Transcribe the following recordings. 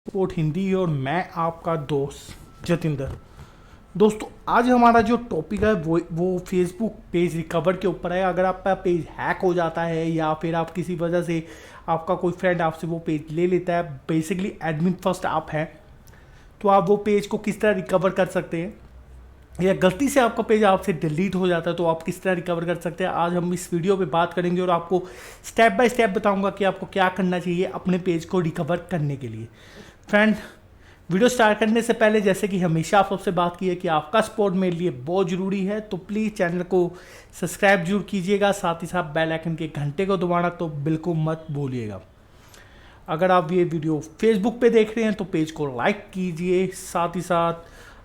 Sport Hindi और मैं आपका दोस्त जतिंदर। दोस्तों, आज हमारा जो टॉपिक है वो फेसबुक पेज रिकवर के ऊपर है। अगर आपका पेज हैक हो जाता है या फिर आप किसी वजह से आपका कोई फ्रेंड आपसे वो पेज ले लेता है, बेसिकली एडमिन फर्स्ट आप है, तो आप वो पेज को किस तरह रिकवर कर सकते हैं, या गलती से आपका पेज आपसे डिलीट हो जाता है तो आप किस तरह रिकवर कर सकते हैं। आज हम इस वीडियो पे बात करेंगे और आपको स्टेप बाय स्टेप बताऊंगा कि आपको क्या करना चाहिए अपने पेज को रिकवर करने के लिए। फ्रेंड, वीडियो स्टार्ट करने से पहले जैसे कि हमेशा आप सबसे बात की है कि आपका सपोर्ट मेरे लिए बहुत ज़रूरी है, तो प्लीज़ चैनल को सब्सक्राइब जरूर कीजिएगा, साथ ही साथ बेल आइकन के घंटे को दबाना तो बिल्कुल मत भूलिएगा। अगर आप ये वीडियो फेसबुक पे देख रहे हैं तो पेज को लाइक कीजिए, साथ ही साथ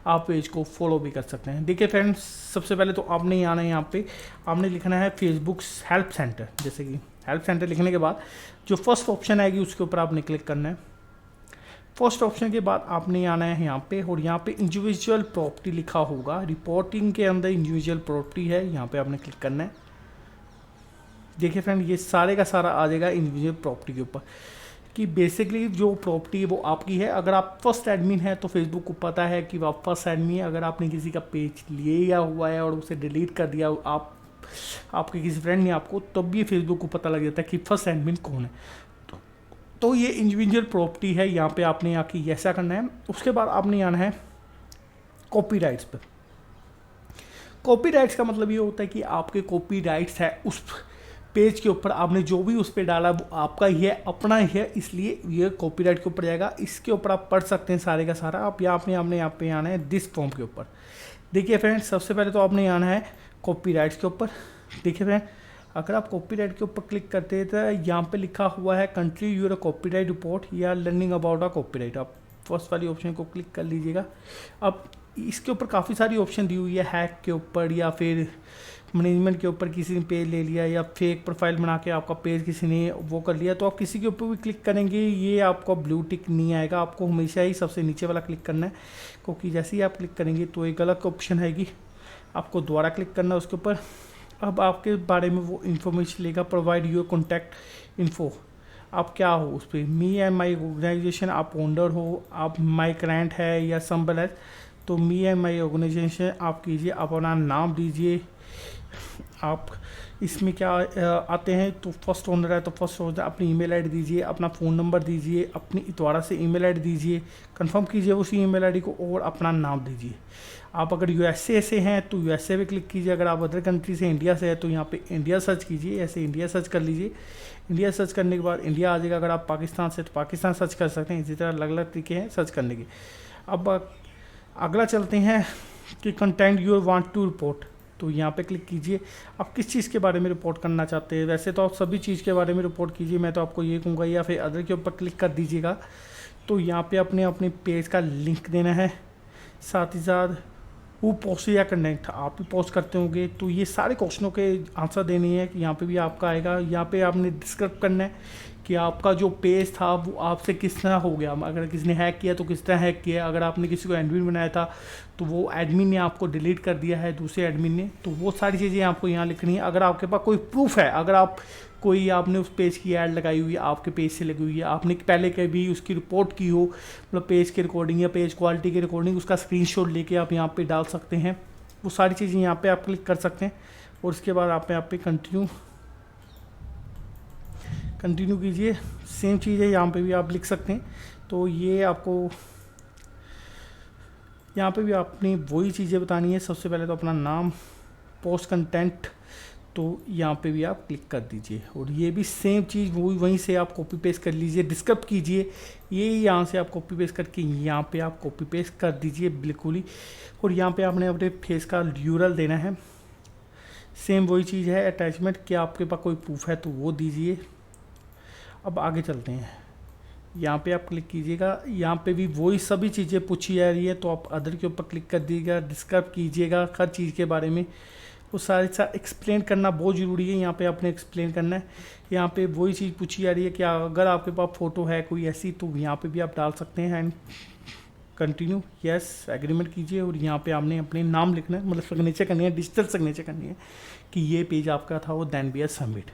आप पेज को फॉलो भी कर सकते हैं। देखिए फ्रेंड्स, सबसे पहले तो आपने ही आना है, यहाँ पे आपने लिखना है फेसबुक हेल्प सेंटर। जैसे कि हेल्प सेंटर लिखने के बाद जो फर्स्ट ऑप्शन आएगी उसके ऊपर आपने क्लिक करना है। फर्स्ट ऑप्शन के बाद आपने आना है यहाँ पे, और यहाँ पे इंडिविजुअल प्रॉपर्टी लिखा होगा, रिपोर्टिंग के अंदर इंडिविजुअल प्रॉपर्टी है, यहाँ पे आपने क्लिक करना है। देखिए फ्रेंड, ये सारे का सारा आ जाएगा इंडिविजुअल प्रॉपर्टी के ऊपर कि बेसिकली जो प्रॉपर्टी है वो आपकी है। अगर आप फर्स्ट एडमिन है तो फेसबुक को पता है कि आप फर्स्ट एडमिन है। अगर आपने किसी का पेज लिया हुआ है और उसे डिलीट कर दिया आपके किसी फ्रेंड ने आपको, तब भी फेसबुक को पता लग जाता है कि फर्स्ट एडमिन कौन है। तो ये इंडिविजुअल प्रॉपर्टी है, यहाँ पे आपने आके ऐसा करना है। उसके बाद आपने आना है कॉपीराइट्स पर। कॉपीराइट्स का मतलब ये होता है कि आपके कॉपीराइट्स है उस पेज के ऊपर, आपने जो भी उस पर डाला वो आपका ही है, अपना ही है, इसलिए ये कॉपीराइट के ऊपर जाएगा। इसके ऊपर आप पढ़ सकते हैं सारे का सारा। आप यहाँ पे आना है दिस फॉर्म के ऊपर। देखिए फ्रेंड्स, सबसे पहले तो आपने आना है कॉपीराइट्स के ऊपर। देखिए फ्रेंड, अगर आप कॉपीराइट के ऊपर क्लिक करते हैं तो यहाँ पे लिखा हुआ है कंट्री यूर कॉपीराइट रिपोर्ट या लर्निंग अबाउट अ कॉपीराइट। आप फर्स्ट वाली ऑप्शन को क्लिक कर लीजिएगा। अब इसके ऊपर काफ़ी सारी ऑप्शन दी हुई है, हैक के ऊपर या फिर मैनेजमेंट के ऊपर किसी ने पेज ले लिया, या फेक प्रोफाइल बना के आपका पेज किसी ने वो कर लिया, तो आप किसी के ऊपर भी क्लिक करेंगे ये आपका ब्लू टिक नहीं आएगा। आपको हमेशा ही सबसे नीचे वाला क्लिक करना है, क्योंकि जैसे ही आप क्लिक करेंगे तो एक अलग ऑप्शन आएगी, आपको दोबारा क्लिक करना है उसके ऊपर। अब आपके बारे में वो इन्फॉर्मेशन लेगा, प्रोवाइड योर कॉन्टैक्ट इन्फो। आप क्या हो उस पर, मी एंड माई ऑर्गेनाइजेशन, आप ओनर हो, आप माई क्लाइंट है या संबल है, तो मी एंड माई ऑर्गेनाइजेशन आप कीजिए, अपना नाम दीजिए। आप इसमें क्या आते हैं, तो फर्स्ट ओनर है तो फर्स्ट ओनर, अपनी ईमेल आईडी दीजिए, अपना फ़ोन नंबर दीजिए, अपनी दोबारा से ईमेल आईडी दीजिए, कंफर्म कीजिए उसी ईमेल आईडी को, और अपना नाम दीजिए। आप अगर यूएसए से हैं तो यूएसए पे क्लिक कीजिए। अगर आप अदर कंट्री से इंडिया से है तो यहाँ पे इंडिया सर्च कीजिए, ऐसे इंडिया सर्च कर लीजिए। इंडिया सर्च करने के बाद इंडिया आ जाएगा। अगर आप पाकिस्तान से तो पाकिस्तान सर्च कर सकते हैं। इसी तरह अलग अलग तरीके हैं सर्च करने के। अब अगला चलते हैं कि content your want to report, तो यहाँ पे क्लिक कीजिए। आप किस चीज़ के बारे में रिपोर्ट करना चाहते हैं। वैसे तो आप सभी चीज़ के बारे में रिपोर्ट कीजिए, मैं तो आपको ये कहूँगा, या फिर अदर के ऊपर क्लिक कर दीजिएगा। तो यहाँ पे अपने पेज का लिंक देना है, साथ ही साथ वो पोस्ट या कंटेंट आप ही पोस्ट करते होंगे, तो ये सारे क्वेश्चनों के आंसर देने हैं कि यहाँ पे भी आपका आएगा। यहाँ पे आपने डिस्क्राइब करना है कि आपका जो पेज था वो आपसे किस तरह हो गया। अगर किसी ने हैक किया तो किस तरह हैक किया। अगर आपने किसी को एडमिन बनाया था तो वो एडमिन ने आपको डिलीट कर दिया है दूसरे एडमिन ने, तो वो सारी चीज़ें आपको यहाँ लिखनी है। अगर आपके पास कोई प्रूफ है, अगर आपने उस पेज की ऐड लगाई हुई है, आपके पेज से लगी हुई है, आपने पहले कभी उसकी रिपोर्ट की हो, मतलब पेज की रिकॉर्डिंग या पेज क्वालिटी की रिकॉर्डिंग, उसका स्क्रीनशॉट लेके आप यहाँ पे डाल सकते हैं। वो सारी चीज़ें यहाँ पे आप क्लिक कर सकते हैं, और उसके बाद आप यहाँ पे कंटिन्यू कीजिए। सेम चीज़ है, यहाँ पे भी आप लिख सकते हैं। तो ये आपको यहाँ पे भी आपने वही चीज़ें बतानी है। सबसे पहले तो अपना नाम, पोस्ट कंटेंट, तो यहाँ पे भी आप क्लिक कर दीजिए, और ये भी सेम चीज़ वहीं से आप कॉपी पेस्ट कर लीजिए, डिस्क्राइब कीजिए। ये यहाँ से आप कॉपी पेस्ट करके यहाँ पे आप कॉपी पेस्ट कर दीजिए बिल्कुल ही। और यहाँ पे आपने अपने फेस का यूआरएल देना है। सेम वही चीज़ है, अटैचमेंट, कि आपके पास कोई प्रूफ है तो वो दीजिए। अब आगे चलते हैं, यहाँ पे आप क्लिक कीजिएगा। यहाँ पे भी वही सभी चीज़ें पूछी जा रही है, तो आप अदर के ऊपर क्लिक कर दीजिएगा, डिस्क्राइब कीजिएगा हर चीज़ के बारे में। वो सारे एक्सप्लेन करना बहुत ज़रूरी है, यहाँ पे आपने एक्सप्लेन करना है। यहाँ पे वही चीज़ पूछी जा रही है कि अगर आपके पास फ़ोटो है कोई ऐसी, तो यहाँ पे भी आप डाल सकते हैं। एंड कंटिन्यू, यस, एग्रीमेंट कीजिए। और यहाँ पे आपने अपने नाम लिखना है, मतलब सिग्नेचर करनी है, डिजिटल सिग्नेचर करनी है कि ये पेज आपका था, वो देन बी सबमिट।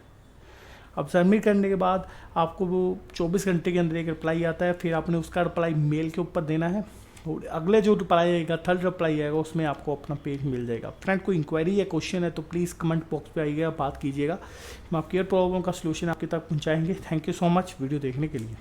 अब सबमिट करने के बाद आपको वो 24 घंटे के अंदर एक रिप्लाई आता है, फिर आपने उसका रिप्लाई मेल के ऊपर देना है और अगले जो रिप्लाई आएगा, थर्ड रिप्लाई आएगा, उसमें आपको अपना पेज मिल जाएगा। फ्रेंड कोई इंक्वायरी या क्वेश्चन है तो प्लीज़ कमेंट बॉक्स पे आइएगा, बात कीजिएगा, हम आपकी हर प्रॉब्लम का सलूशन आपके तक पहुँचाएंगे। Thank you so much video देखने के लिए।